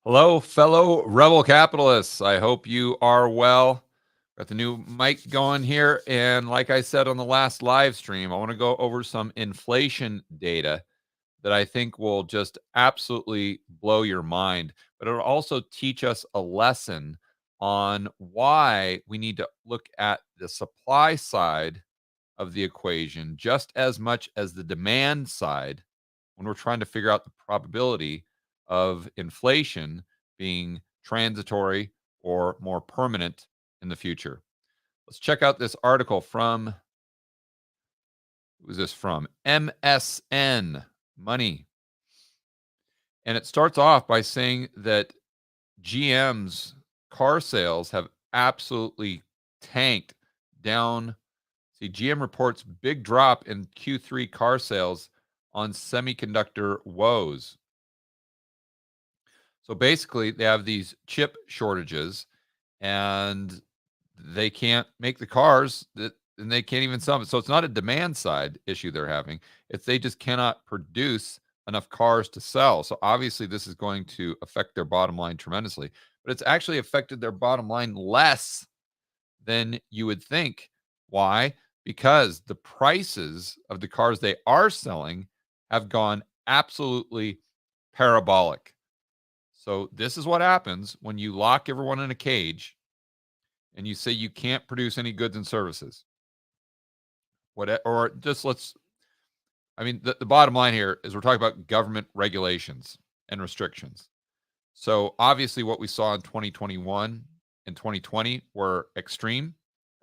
Hello, fellow rebel capitalists. I hope you are well. Got the new mic going here. And like I said on the last live stream, I want to go over some inflation data that I think will just absolutely blow your mind. But it'll also teach us a lesson on why we need to look at the supply side of the equation just as much as the demand side when we're trying to figure out the probability of inflation being transitory or more permanent in the future. Let's check out this article from, who is this from? MSN Money. And it starts off by saying that GM's car sales have absolutely tanked down. See, GM reports big drop in Q3 car sales on semiconductor woes. So basically, they have these chip shortages and they can't make the cars and they can't even sell them. So it's not a demand side issue they're having. It's they just cannot produce enough cars to sell. So obviously this is going to affect their bottom line tremendously, but it's actually affected their bottom line less than you would think. Why? Because the prices of the cars they are selling have gone absolutely parabolic. So this is what happens when you lock everyone in a cage and you say you can't produce any goods and services. What or just let's I mean the bottom line here is we're talking about government regulations and restrictions. So obviously what we saw in 2021 and 2020 were extreme.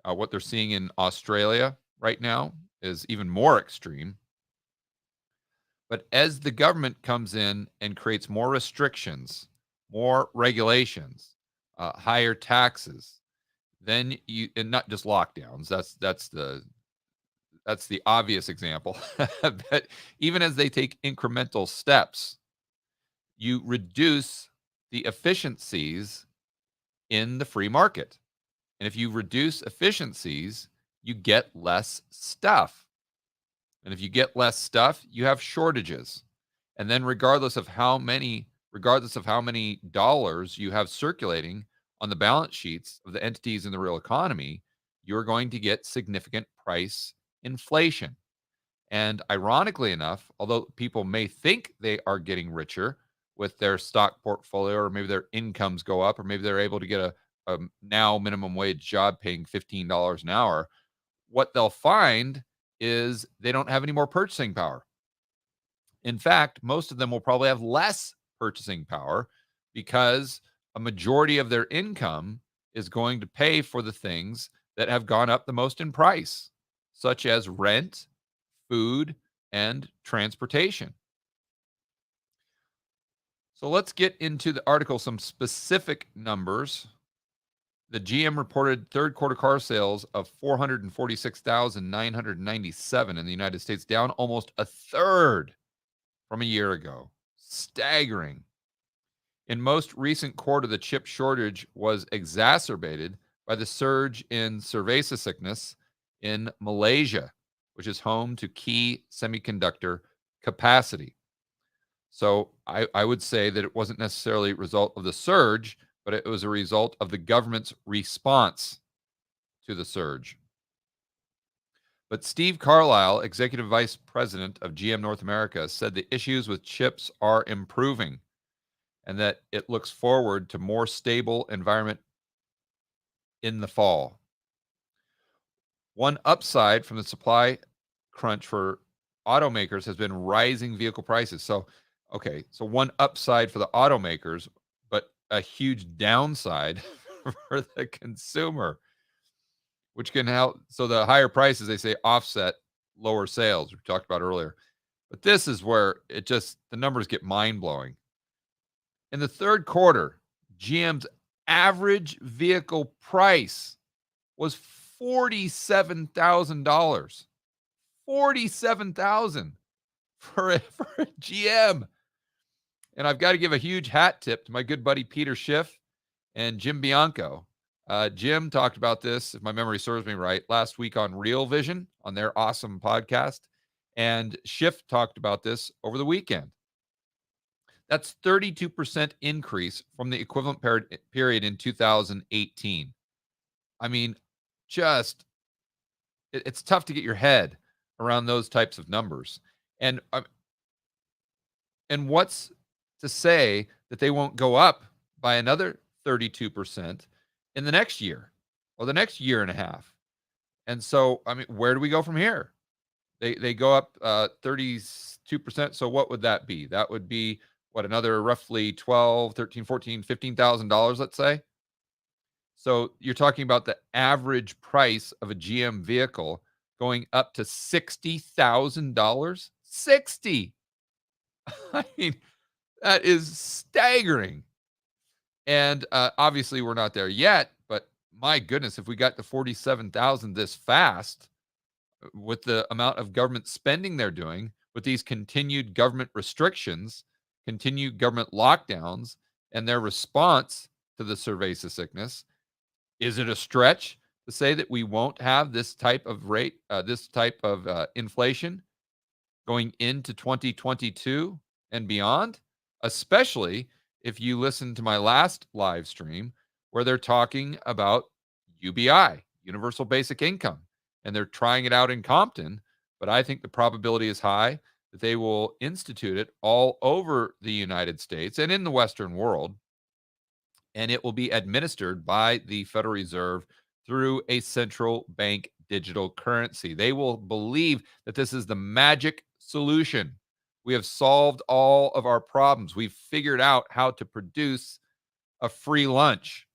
What they're seeing in Australia right now is even more extreme. But as the government comes in and creates more restrictions, more regulations, higher taxes, then you and not just lockdowns. That's the obvious example. But even as they take incremental steps, you reduce the efficiencies in the free market. And if you reduce efficiencies, you get less stuff. And if you get less stuff, you have shortages. And then regardless of how many dollars you have circulating on the balance sheets of the entities in the real economy, you're going to get significant price inflation. And ironically enough, although people may think they are getting richer with their stock portfolio, or maybe their incomes go up, or maybe they're able to get a now minimum wage job paying $15 an hour, what they'll find is they don't have any more purchasing power. In fact, most of them will probably have less purchasing power because a majority of their income is going to pay for the things that have gone up the most in price, such as rent, food, and transportation. So let's get into the article, some specific numbers. The GM reported third quarter car sales of 446,997 in the United States, down almost a third from a year ago. Staggering. In most recent quarter, the chip shortage was exacerbated by the surge in cerveza sickness in Malaysia, which is home to key semiconductor capacity. So I would say that it wasn't necessarily a result of the surge, but it was a result of the government's response to the surge. But Steve Carlisle, executive vice president of GM North America, said the issues with chips are improving and that it looks forward to more stable environment in the fall. One upside from the supply crunch for automakers has been rising vehicle prices. So, okay, so one upside for the automakers, but a huge downside for the consumer, which can help. So the higher prices, they say, offset lower sales, we talked about earlier. But this is where the numbers get mind blowing. In the third quarter, GM's average vehicle price was $47,000. 47,000 for a GM. And I've got to give a huge hat tip to my good buddy Peter Schiff and Jim Bianco. Jim talked about this, if my memory serves me right, last week on Real Vision on their awesome podcast. And Schiff talked about this over the weekend. That's 32% increase from the equivalent period in 2018. I mean, just it's tough to get your head around those types of numbers. And and what's to say that they won't go up by another 32% in the next year or the next year and a half? And so, I mean, where do we go from here? They go up 32%. So what would that be? That would be what, another roughly 12, 13, 14, $15,000, let's say. So you're talking about the average price of a GM vehicle going up to $60,000. 60. I mean, that is staggering. And obviously, we're not there yet. But my goodness, if we got to 47,000 this fast, with the amount of government spending they're doing, with these continued government restrictions, continued government lockdowns, and their response to the cerveza sickness, is it a stretch to say that we won't have this type of rate, this type of inflation going into 2022 and beyond? Especially if you listen to my last live stream where they're talking about UBI, Universal Basic Income, and they're trying it out in Compton. But I think the probability is high that they will institute it all over the United States and in the Western world, and it will be administered by the Federal Reserve through a central bank digital currency. They will believe that this is the magic solution. We have solved all of our problems. We've figured out how to produce a free lunch,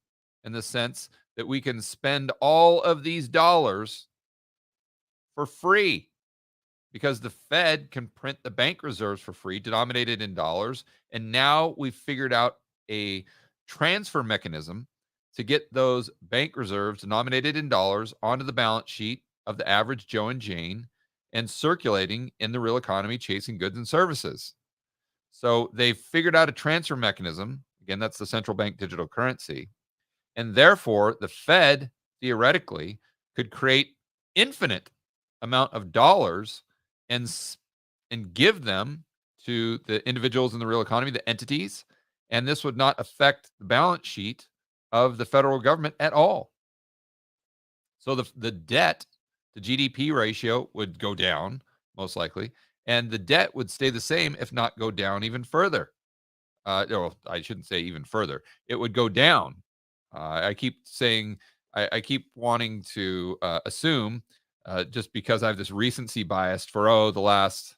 in the sense that we can spend all of these dollars for free, because the Fed can print the bank reserves for free, denominated in dollars. And now we've figured out a transfer mechanism to get those bank reserves denominated in dollars onto the balance sheet of the average Joe and Jane and circulating in the real economy, chasing goods and services. So they've figured out a transfer mechanism. Again, that's the central bank digital currency. And therefore, the Fed theoretically could create infinite amount of dollars and give them to the individuals in the real economy, the entities, and this would not affect the balance sheet of the federal government at all. So the debt to GDP ratio would go down, most likely, and the debt would stay the same, if not go down even further. No, I shouldn't say even further. It would go down. I keep saying, I keep wanting to assume, just because I have this recency bias for, the last,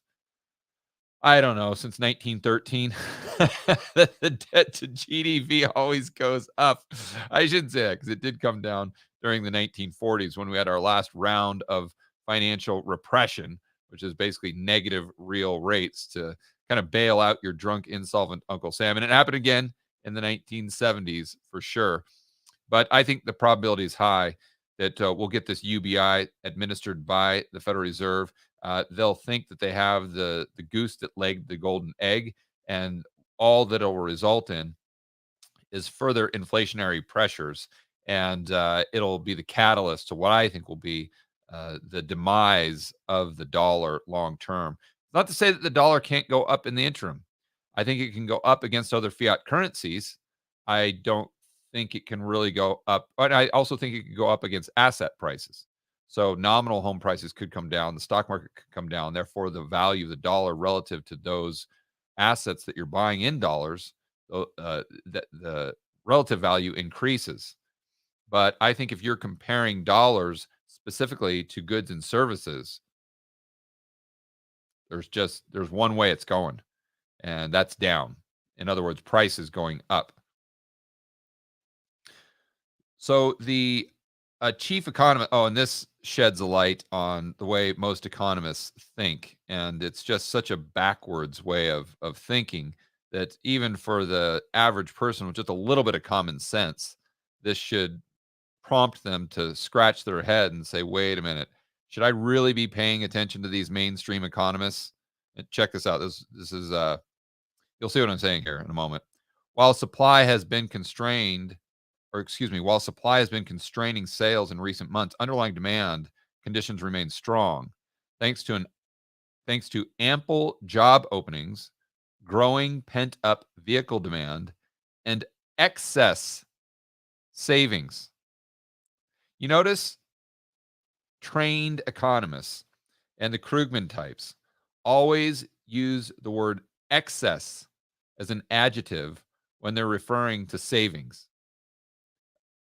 I don't know, since 1913, that the debt to GDP always goes up. I shouldn't say that, because it did come down during the 1940s when we had our last round of financial repression, which is basically negative real rates to kind of bail out your drunk, insolvent Uncle Sam. And it happened again in the 1970s for sure. But I think the probability is high that we'll get this UBI administered by the Federal Reserve. They'll think that they have the goose that laid the golden egg, and all that it will result in is further inflationary pressures, and it'll be the catalyst to what I think will be the demise of the dollar long term. Not to say that the dollar can't go up in the interim. I think it can go up against other fiat currencies. I don't think it can really go up, but I also think it could go up against asset prices. So nominal home prices could come down, the stock market could come down. Therefore, the value of the dollar relative to those assets that you're buying in dollars, the relative value increases. But I think if you're comparing dollars specifically to goods and services, there's one way it's going, and that's down. In other words, price is going up. So the chief economist, and this sheds a light on the way most economists think, and it's just such a backwards way of thinking that even for the average person with just a little bit of common sense, this should prompt them to scratch their head and say, "Wait a minute, should I really be paying attention to these mainstream economists?" And check this out. This is you'll see what I'm saying here in a moment. While supply has been constrained or excuse me, while supply has been constraining sales in recent months, underlying demand conditions remain strong, thanks to ample job openings, growing pent up vehicle demand, and excess savings. You notice trained economists and the Krugman types always use the word excess as an adjective when they're referring to savings.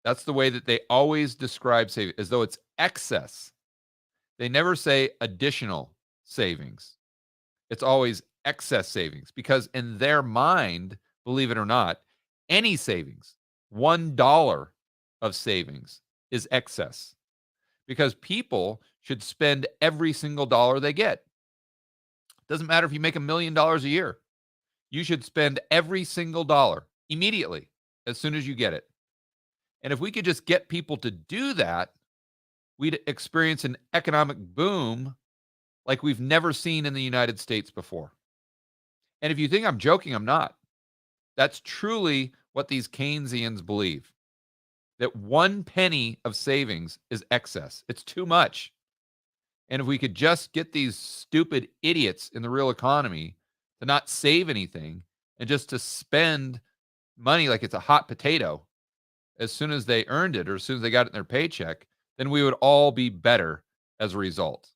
That's the way that they always describe savings, as though it's excess. They never say additional savings. It's always excess savings because in their mind, believe it or not, any savings, $1 of savings is excess because people should spend every single dollar they get. Doesn't matter if you make $1,000,000 a year. You should spend every single dollar immediately as soon as you get it. And if we could just get people to do that, we'd experience an economic boom like we've never seen in the United States before. And if you think I'm joking, I'm not. That's truly what these Keynesians believe, that 1 penny of savings is excess. It's too much. And if we could just get these stupid idiots in the real economy to not save anything and just to spend money like it's a hot potato as soon as they earned it or as soon as they got it in their paycheck, then we would all be better as a result.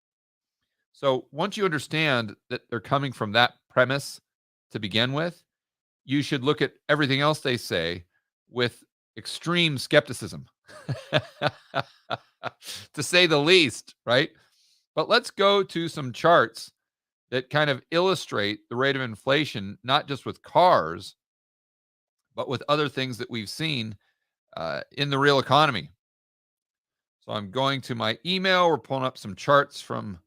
So once you understand that they're coming from that premise to begin with, you should look at everything else they say with extreme skepticism, to say the least, right? But let's go to some charts that kind of illustrate the rate of inflation, not just with cars, but with other things that we've seen in the real economy. So I'm going to my email. We're pulling up some charts from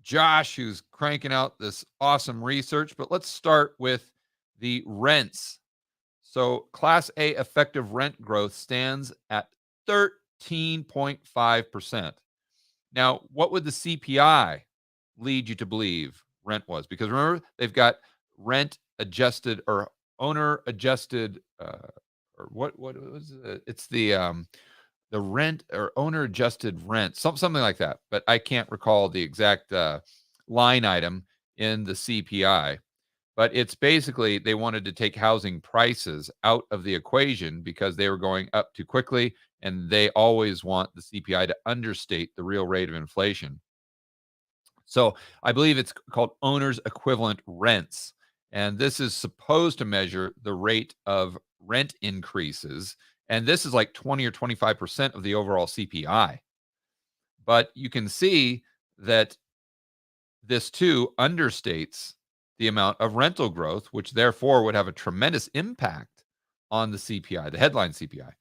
Josh, who's cranking out this awesome research. But let's start with the rents. So Class A effective rent growth stands at 13.5%. Now, what would the CPI lead you to believe rent was? Because remember, they've got rent adjusted or owner adjusted, or what was it? It's the rent or owner adjusted rent, something like that. But I can't recall the exact line item in the CPI. But it's basically they wanted to take housing prices out of the equation because they were going up too quickly, and they always want the CPI to understate the real rate of inflation. So I believe it's called owner's equivalent rents. And this is supposed to measure the rate of rent increases. And this is like 20 or 25% of the overall CPI. But you can see that this too understates the amount of rental growth, which therefore would have a tremendous impact on the CPI, the headline CPI.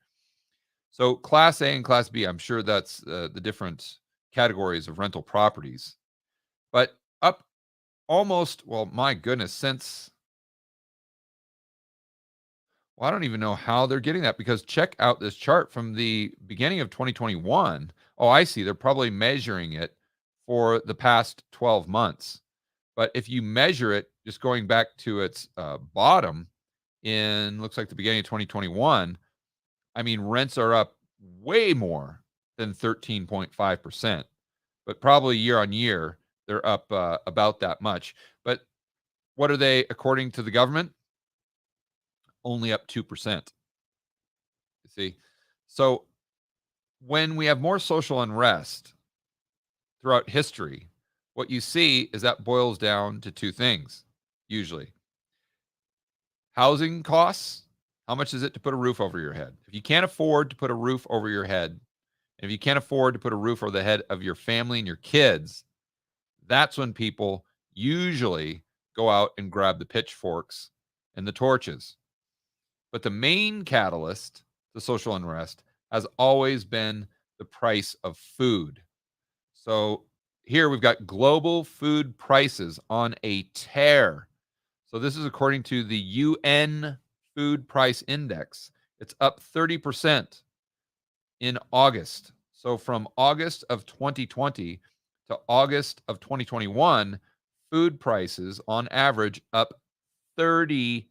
So Class A and Class B, I'm sure that's the different categories of rental properties. But up almost, well, my goodness, I don't even know how they're getting that because check out this chart from the beginning of 2021. Oh, I see. They're probably measuring it for the past 12 months. But if you measure it, just going back to its bottom in, looks like the beginning of 2021, I mean, rents are up way more than 13.5%, but probably year on year, they're up about that much. But what are they, according to the government? Only up 2%. You see? So when we have more social unrest throughout history, what you see is that boils down to two things, usually. Housing costs. How much is it to put a roof over your head? If you can't afford to put a roof over your head, and if you can't afford to put a roof over the head of your family and your kids, that's when people usually go out and grab the pitchforks and the torches. But the main catalyst to social unrest has always been the price of food. So here we've got global food prices on a tear. So this is according to the UN Food Price Index. It's up 30% in August. So from August of 2020 to August of 2021, food prices on average up 30%.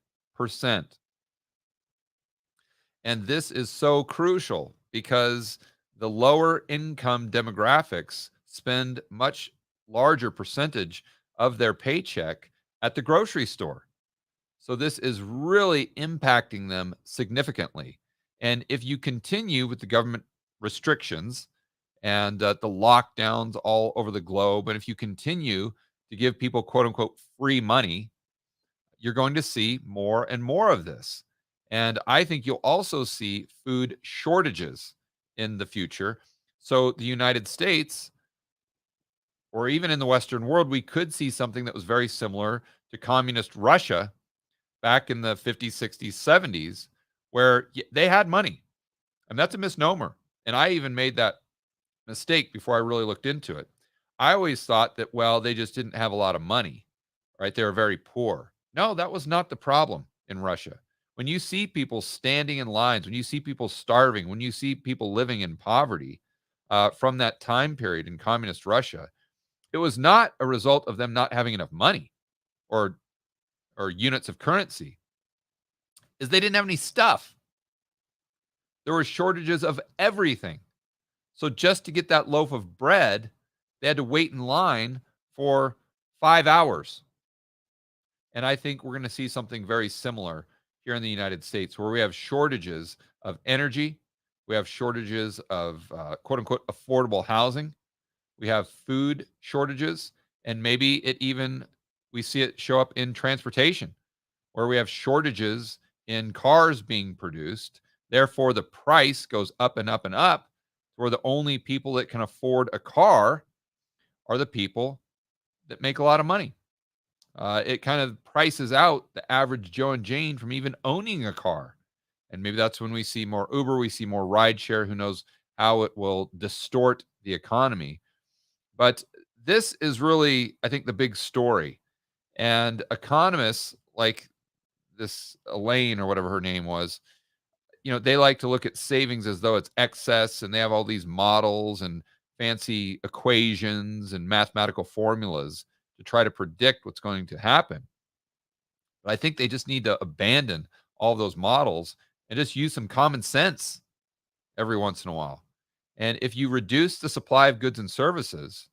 And this is so crucial because the lower income demographics spend much larger percentage of their paycheck at the grocery store. So this is really impacting them significantly. And if you continue with the government restrictions and the lockdowns all over the globe, and if you continue to give people quote unquote free money, you're going to see more and more of this. And I think you'll also see food shortages in the future. So the United States, or even in the Western world, we could see something that was very similar to communist Russia back in the 50s, 60s, 70s, where they had money. And that's a misnomer. And I even made that mistake before I really looked into it. I always thought that, well, they just didn't have a lot of money, right? They were very poor. No, that was not the problem in Russia. When you see people standing in lines, when you see people starving, when you see people living in poverty from that time period in communist Russia, it was not a result of them not having enough money or units of currency, is they didn't have any stuff. There were shortages of everything. So just to get that loaf of bread, they had to wait in line for 5 hours. And I think we're going to see something very similar here in the United States where we have shortages of energy, we have shortages of quote unquote affordable housing, we have food shortages, and maybe it even we see it show up in transportation where we have shortages in cars being produced. Therefore, the price goes up and up and up, where the only people that can afford a car are the people that make a lot of money. It kind of prices out the average Joe and Jane from even owning a car. And maybe that's when we see more Uber, we see more rideshare. Who knows how it will distort the economy. But this is really, I think, the big story. And economists like this Elaine or whatever her name was, they like to look at savings as though it's excess, and they have all these models and fancy equations and mathematical formulas to try to predict what's going to happen. But I think they just need to abandon all those models and just use some common sense every once in a while. And if you reduce the supply of goods and services,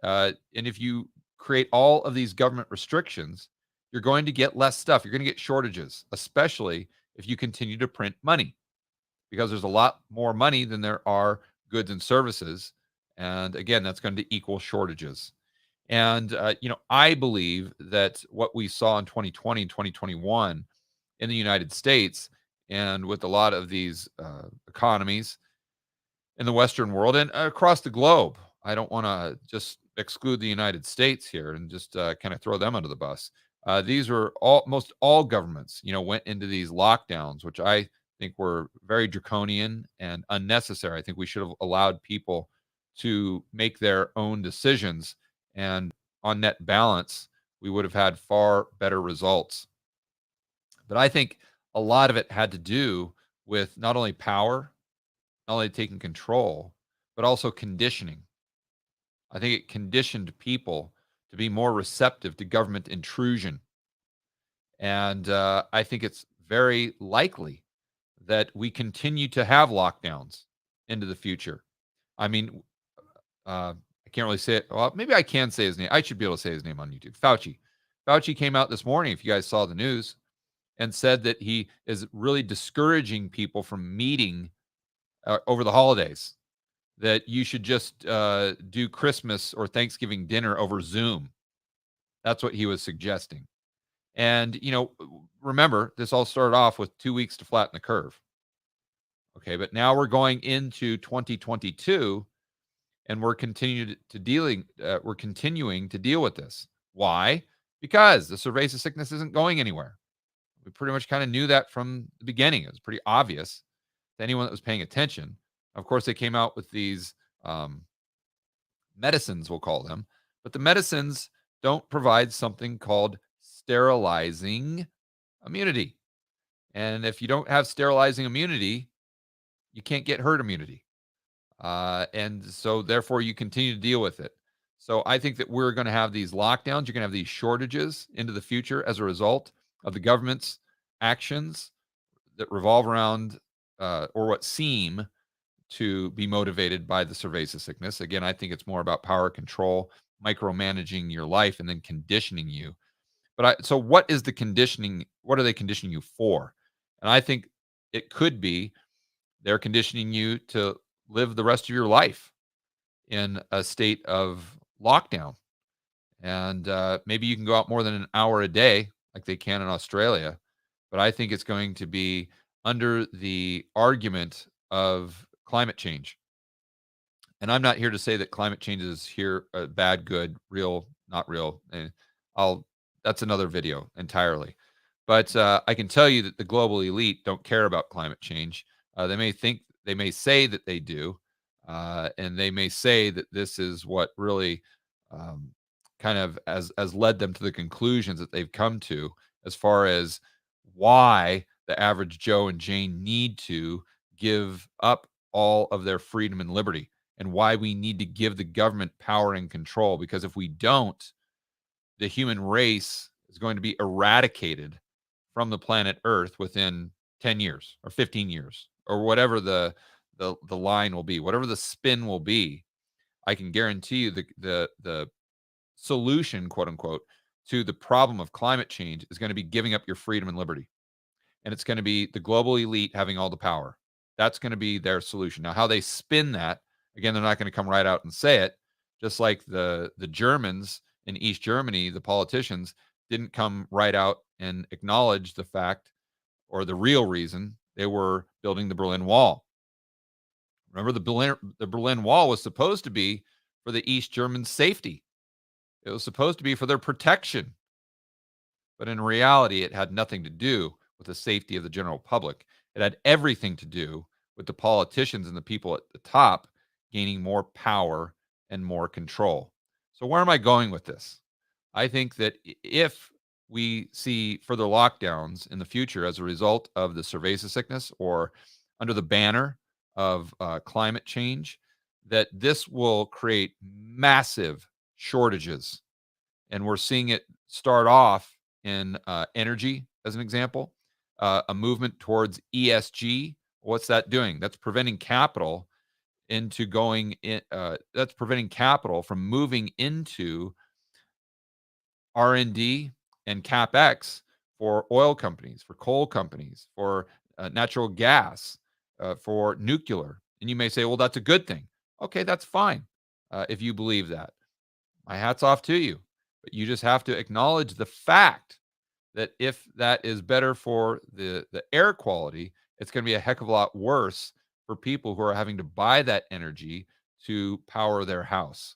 and if you create all of these government restrictions, you're going to get less stuff. You're going to get shortages, especially if you continue to print money, because there's a lot more money than there are goods and services. And again, that's going to equal shortages. And, I believe that what we saw in 2020 and 2021 in the United States, and with a lot of these economies in the Western world and across the globe, I don't want to just exclude the United States here and just kind of throw them under the bus. These were most all governments, went into these lockdowns, which I think were very draconian and unnecessary. I think we should have allowed people to make their own decisions, and on net balance, we would have had far better results. But I think a lot of it had to do with not only power, not only taking control, but also conditioning. I think it conditioned people to be more receptive to government intrusion. And I think it's very likely that we continue to have lockdowns into the future. I mean, I can't really say it. Well, maybe I can say his name. I should be able to say his name on YouTube. Fauci. Fauci came out this morning, if you guys saw the news, and said that he is really discouraging people from meeting over the holidays, that you should just do Christmas or Thanksgiving dinner over Zoom. That's what he was suggesting. And, remember, this all started off with 2 weeks to flatten the curve. Okay, but now we're going into 2022 and we're continuing to deal with this. Why? Because the cerveza sickness isn't going anywhere. We pretty much kind of knew that from the beginning. It was pretty obvious to anyone that was paying attention. Of course, they came out with these medicines, we'll call them, but the medicines don't provide something called sterilizing immunity. And if you don't have sterilizing immunity, you can't get herd immunity. And so, therefore, you continue to deal with it. So, I think that we're going to have these lockdowns. You're going to have these shortages into the future as a result of the government's actions that revolve around or what seem to be motivated by the cerveza sickness. Again, I think it's more about power control, micromanaging your life, and then conditioning you. But So what is the conditioning? What are they conditioning you for? And I think it could be they're conditioning you to live the rest of your life in a state of lockdown. And maybe you can go out more than an hour a day, like they can in Australia. But I think it's going to be under the argument of climate change. And I'm not here to say that climate change is here bad, good, real, not real. And I'll that's another video entirely. But I can tell you that the global elite don't care about climate change. They may say that they do, and they may say that this is what really um, kind of as led them to the conclusions that they've come to as far as why the average Joe and Jane need to give up all of their freedom and liberty, and why we need to give the government power and control. Because if we don't, the human race is going to be eradicated from the planet Earth within 10 years or 15 years or whatever the line will be, whatever the spin will be. I can guarantee you the solution, quote unquote, to the problem of climate change is going to be giving up your freedom and liberty. And it's going to be the global elite having all the power. That's going to be their solution. Now, how they spin that, again, they're not going to come right out and say it, just like the Germans in East Germany, the politicians didn't come right out and acknowledge the fact or the real reason they were building the Berlin Wall. Remember, the Berlin Wall was supposed to be for the East Germans' safety. It was supposed to be for their protection. But in reality, it had nothing to do with the safety of the general public. It had everything to do with the politicians and the people at the top gaining more power and more control. So, where am I going with this? I think that if we see further lockdowns in the future as a result of the cerveza sickness or under the banner of climate change, that this will create massive shortages. And we're seeing it start off in energy, as an example, a movement towards ESG. What's that doing? That's preventing capital into going in. That's preventing capital from moving into R&D and capex for oil companies, for coal companies, for natural gas, for nuclear. And you may say, well, that's a good thing. Okay, that's fine if you believe that. My hat's off to you. But you just have to acknowledge the fact that if that is better for the air quality, it's going to be a heck of a lot worse for people who are having to buy that energy to power their house.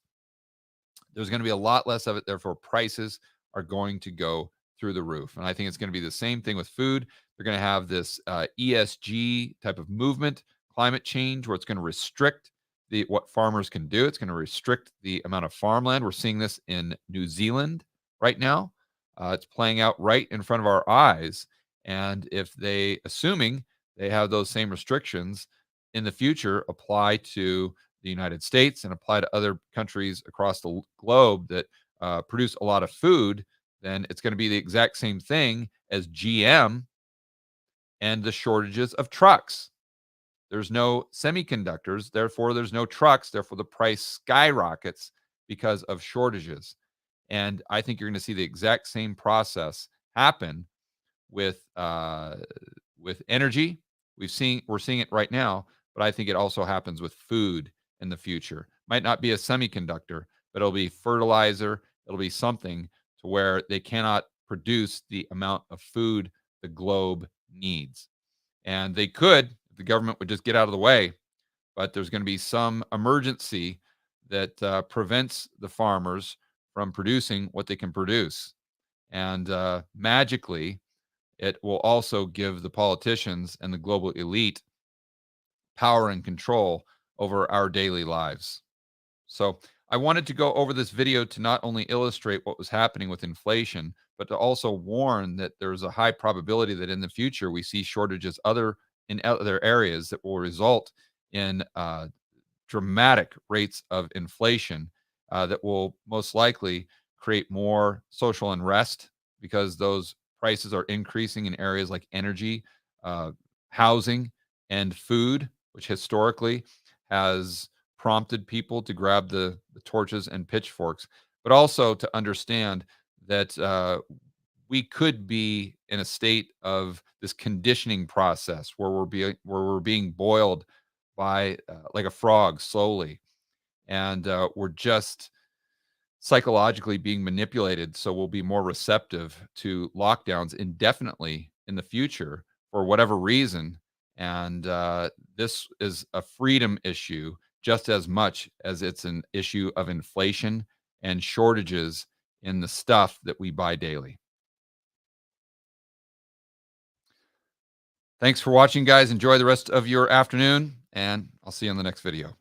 There's going to be a lot less of it. Therefore, prices are going to go through the roof. And I think it's going to be the same thing with food. They're going to have this ESG type of movement, climate change, where it's going to restrict what farmers can do. It's going to restrict the amount of farmland. We're seeing this in New Zealand right now. It's playing out right in front of our eyes. And if assuming they have those same restrictions in the future, apply to the United States and apply to other countries across the globe that produce a lot of food, then it's going to be the exact same thing as GM and the shortages of trucks. There's no semiconductors, therefore there's no trucks, therefore the price skyrockets because of shortages. And I think you're going to see the exact same process happen with energy. We're seeing it right now, but I think it also happens with food in the future. Might not be a semiconductor, but it'll be fertilizer. It'll be something to where they cannot produce the amount of food the globe needs. And they could, if the government would just get out of the way, but there's going to be some emergency that prevents the farmers from producing what they can produce. And magically, it will also give the politicians and the global elite power and control over our daily lives. So I wanted to go over this video to not only illustrate what was happening with inflation, but to also warn that there's a high probability that in the future we see shortages in other areas that will result in dramatic rates of inflation that will most likely create more social unrest because those prices are increasing in areas like energy, housing, and food, which historically has prompted people to grab the torches and pitchforks, but also to understand that we could be in a state of this conditioning process where we're being boiled by like a frog slowly, and we're just psychologically being manipulated, so we'll be more receptive to lockdowns indefinitely in the future for whatever reason. And this is a freedom issue just as much as it's an issue of inflation and shortages in the stuff that we buy daily. Thanks for watching, guys. Enjoy the rest of your afternoon, and I'll see you in the next video.